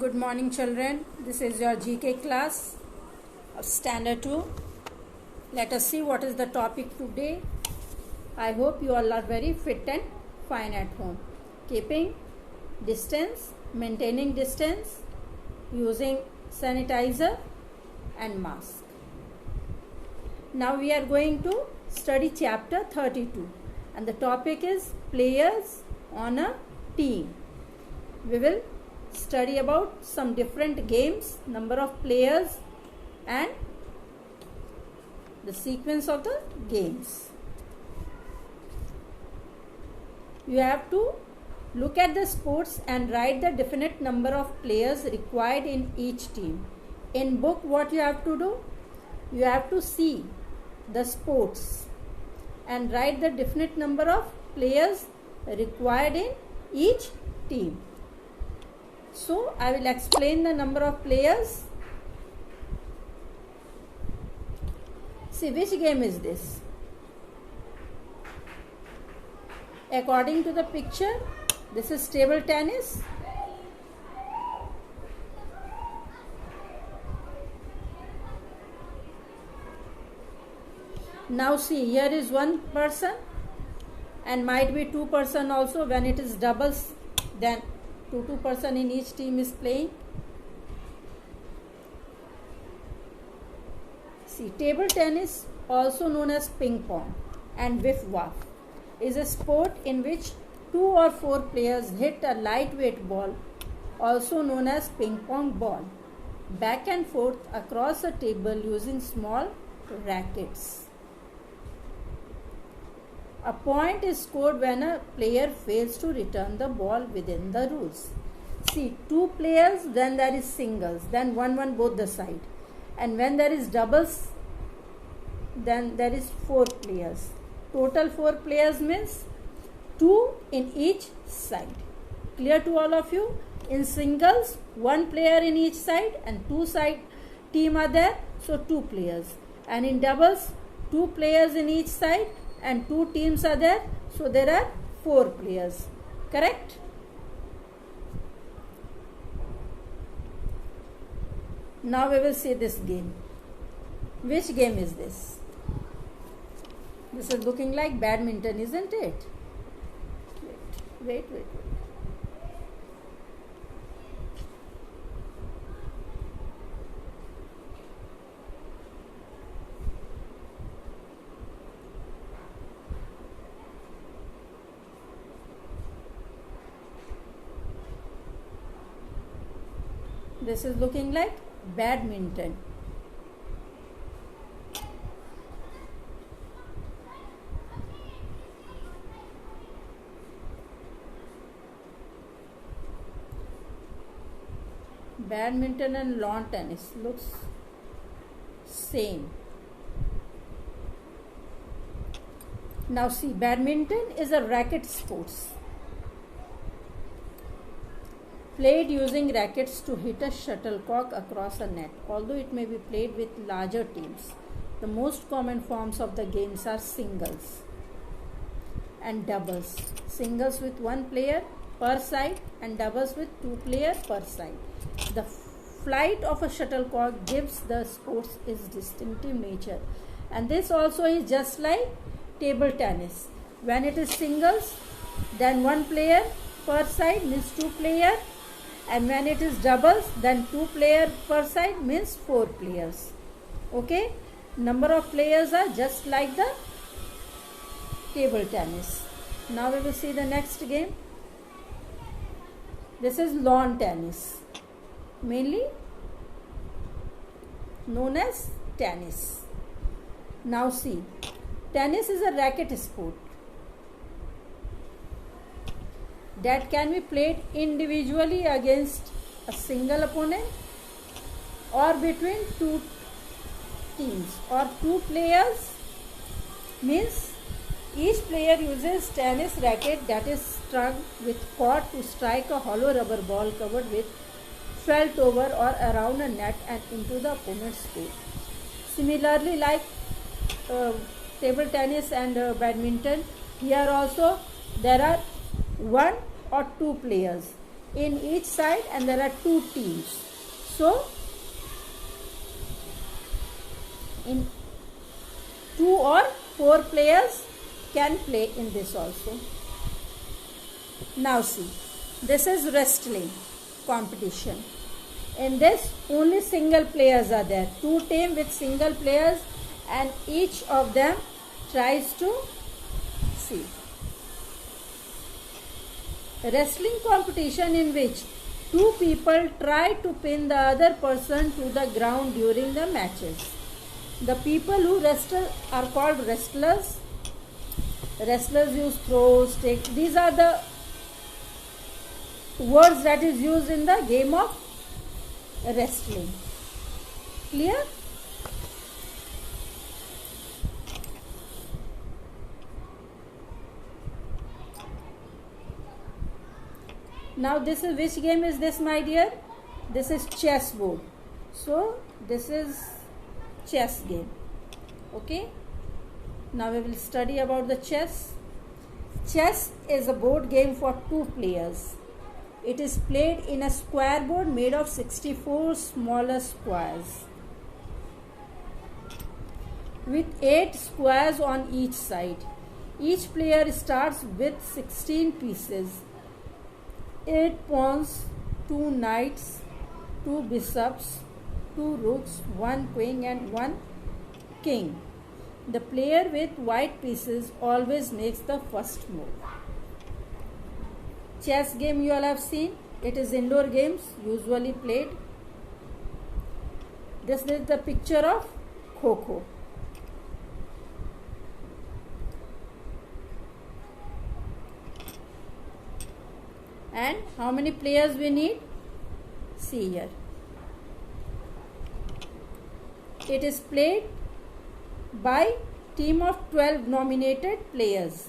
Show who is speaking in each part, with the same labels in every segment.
Speaker 1: Good morning, children. This is your GK class of Standard 2. Let us see what is the topic today. I hope you all are very fit and fine at home. Keeping distance, maintaining distance, using sanitizer and mask. Now we are going to study chapter 32 and the topic is players on a team. We will study about some different games, number of players and the sequence of the games. You have to look at the sports and write the definite number of players required in each team. In book, what you have to do? You have to see the sports and write the definite number of players required in each team. So, I will explain the number of players. See, which game is this? According to the picture, this is table tennis. Now see, here is one person and might be two person also. When it is doubles, then two person in each team is playing. See, table tennis, also known as ping pong and wiff-waff, is a sport in which 2 or 4 players hit a lightweight ball, also known as ping pong ball, back and forth across a table using small rackets. A point is scored when a player fails to return the ball within the rules. See, 2 players, then there is singles, then 1-1 both the side. And when there is doubles, then there is 4 players. Total 4 players means 2 in each side. Clear to all of you? In singles, 1 player in each side and 2 side team are there, so 2 players. And in doubles, 2 players in each side and 2 teams are there, so there are 4 players. Correct? Now we will see this game. Which game is this? This is looking like badminton, isn't it? Wait. This is looking like badminton. Badminton and lawn tennis looks same. Now see, badminton is a racket sports played using rackets to hit a shuttlecock across a net, although it may be played with larger teams. The most common forms of the games are singles and doubles. Singles with 1 player per side and doubles with 2 players per side. The flight of a shuttlecock gives the sports its distinctive nature, and this also is just like table tennis. When it is singles, then 1 player per side means 2 players, and when it is doubles, then 2 players per side means 4 players. Okay, number of players are just like the table tennis. Now we will see the next game. This is lawn tennis, mainly known as tennis. Now see, tennis is a racket sport that can be played individually against a single opponent or between 2 teams or 2 players, means each player uses tennis racket that is strung with cord to strike a hollow rubber ball covered with felt over or around a net and into the opponent's court. Similarly, like table tennis and badminton, here also there are 1 or 2 players. in each side and there are two teams. So in 2 or 4 players can play in this also. Now see, this is wrestling competition. In this only single players are there. 2 teams with single players and each of them tries to see. Wrestling competition in which 2 people try to pin the other person to the ground during the matches. The people who wrestle are called wrestlers. Wrestlers use throws, sticks. These are the words that is used in the game of wrestling. Clear? Now this is, which game is this, my dear? This is chess board. So this is chess game. Okay. Now we will study about the chess. Chess is a board game for 2 players. It is played in a square board made of 64 smaller squares with 8 squares on each side. Each player starts with 16 pieces, 8 pawns, 2 knights, 2 bishops, 2 rooks, 1 queen and 1 king. The player with white pieces always makes the first move. Chess game you all have seen. It is indoor games usually played. This is the picture of Kho-Kho. And how many players we need? See here. It is played by team of 12 nominated players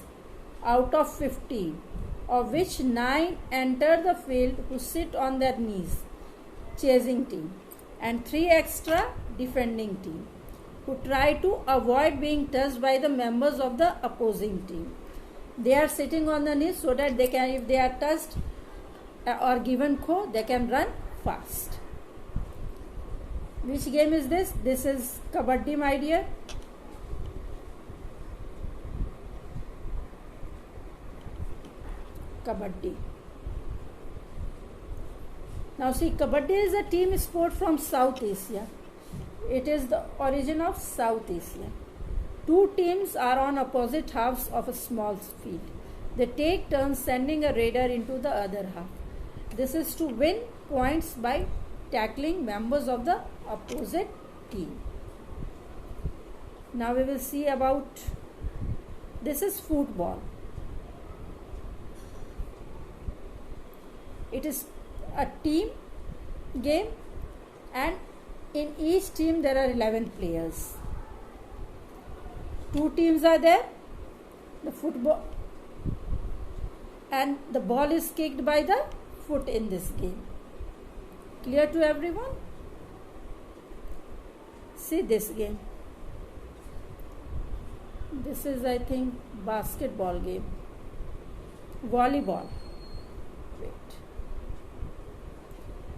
Speaker 1: out of 15, of which 9 enter the field who sit on their knees, chasing team, and 3 extra defending team who try to avoid being touched by the members of the opposing team. They are sitting on the knees so that they can, if they are touched or given kho, they can run fast. Which game is this? This is Kabaddi, my dear. Kabaddi. Now see, Kabaddi is a team sport from South Asia. It is the origin of South Asia. 2 teams are on opposite halves of a small field. They take turns sending a raider into the other half. This is to win points by tackling members of the opposite team. Now we will see about, this is football. It is a team game and in each team there are 11 players. 2 teams are there. The football and the ball is kicked by the foot in this game. Clear to everyone? See this game. This is, I think, basketball game. Volleyball. Wait.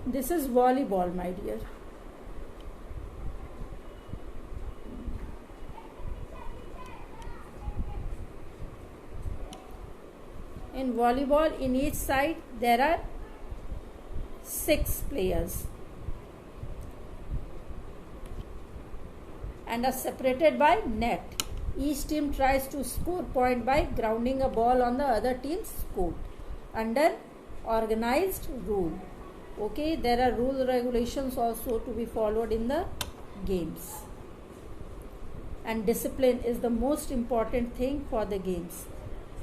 Speaker 1: This is volleyball, my dear. In volleyball, in each side there are 6 players and are separated by net. Each team tries to score point by grounding a ball on the other team's court under organized rule. Okay, there are rule regulations also to be followed in the games. And discipline is the most important thing for the games.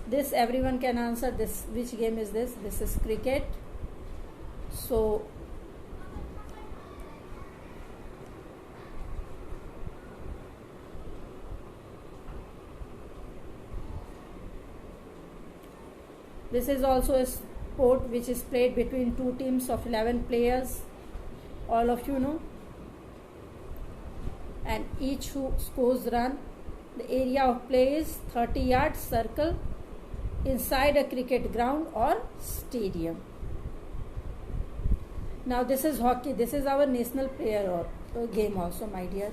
Speaker 1: This everyone can answer. This, which game is this? This is cricket. So this is also a sport which is played between 2 teams of 11 players. All of you know. And each who scores run. The area of play is 30 yards circle inside a cricket ground or stadium. Now this is hockey. This is our national player or game also, my dear.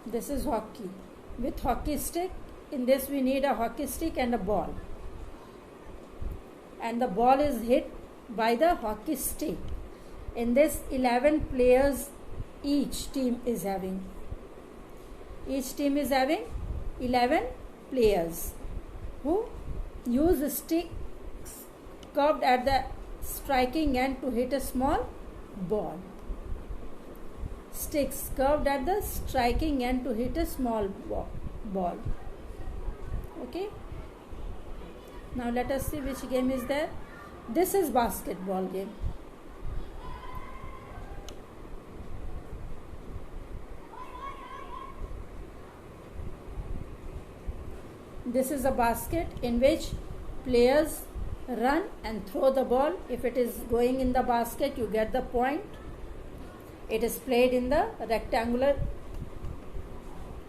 Speaker 1: This is hockey with hockey stick. In this we need a hockey stick and a ball, and the ball is hit by the hockey stick. In this 11 players each team is having. Each team is having 11 players who use sticks curved at the striking end to hit a small ball. Sticks curved at the striking end to hit a small ball. Okay. Now let us see which game is there. This is basketball game. This is a basket in which players run and throw the ball. If it is going in the basket, you get the point. It is played in the rectangular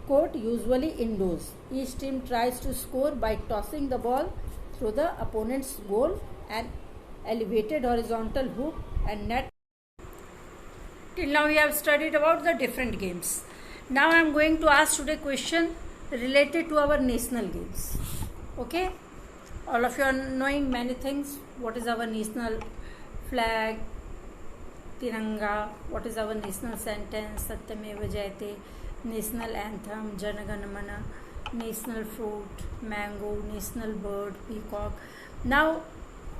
Speaker 1: court, usually indoors. Each team tries to score by tossing the ball through the opponent's goal and elevated horizontal hoop and net. Till now we have studied about the different games. Now I am going to ask today question related to our national games. Okay, all of you are knowing many things. What is our national flag, Tiranga, what is our national sentence, Satyameva Jayate, national anthem, Jana Gana Mana, national fruit, mango, national bird, peacock. Now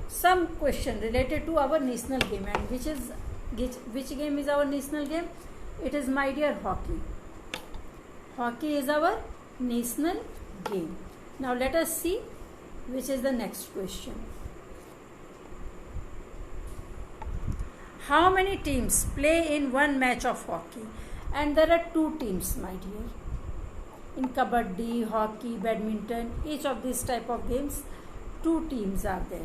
Speaker 1: some question related to our national game, and which game is our national game? It is, my dear, hockey. Hockey is our national game. Now let us see which is the next question. How many teams play in one match of hockey? And there are two teams, my dear. In kabaddi, hockey, badminton, each of these type of games, two teams are there.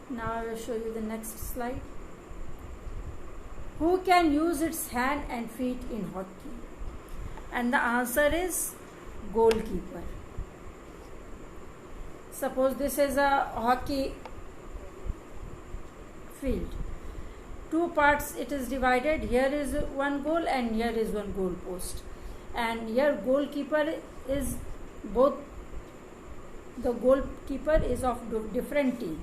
Speaker 1: Now I will show you the next slide. Who can use its hand and feet in hockey? And the answer is goalkeeper. Suppose this is a hockey field. Two parts it is divided. Here is one goal and here is one goal post. And here goalkeeper is both. The goalkeeper is of different team.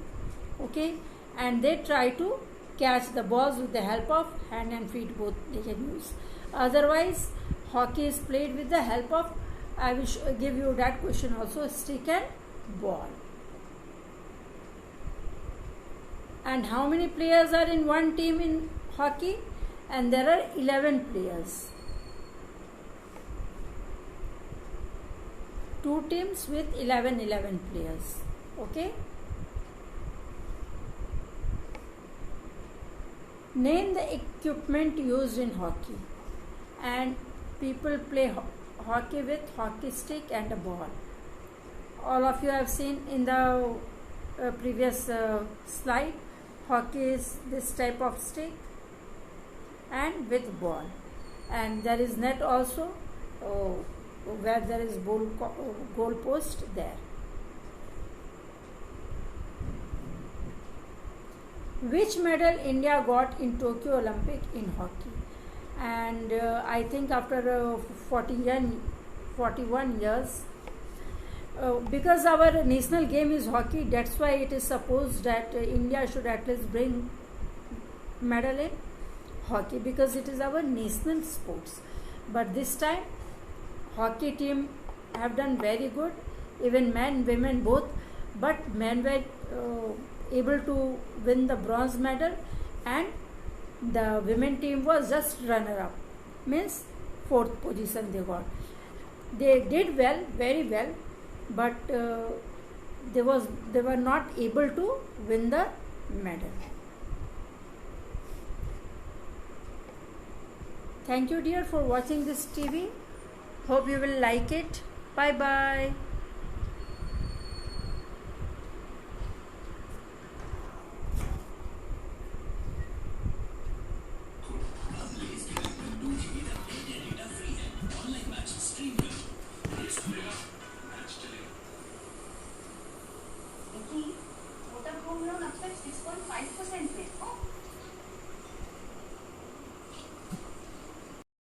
Speaker 1: Okay, and they try to catch the balls with the help of hand and feet, both they can use. Otherwise, hockey is played with the help of, I will give you that question also, stick and ball. And how many players are in one team in hockey? And there are 11 players. Two teams with 11 players. Okay. Name the equipment used in hockey. And people play hockey with hockey stick and a ball. All of you have seen in the previous slide. Hockey is this type of stick and with ball. And there is net also where there is goal post there. Which medal India got in Tokyo Olympic in hockey? And I think after 41 years, because our national game is hockey, that's why it is supposed that India should at least bring medal in hockey, because it is our national sports. But this time hockey team have done very good, even men, women both, but men were able to win the bronze medal and the women team was just runner up, means 4th position they got. They did well, very well, but they were not able to win the medal. Thank you, dear, for watching this TV. Hope you will like it. Bye bye.
Speaker 2: like 6.5% rate. Oh,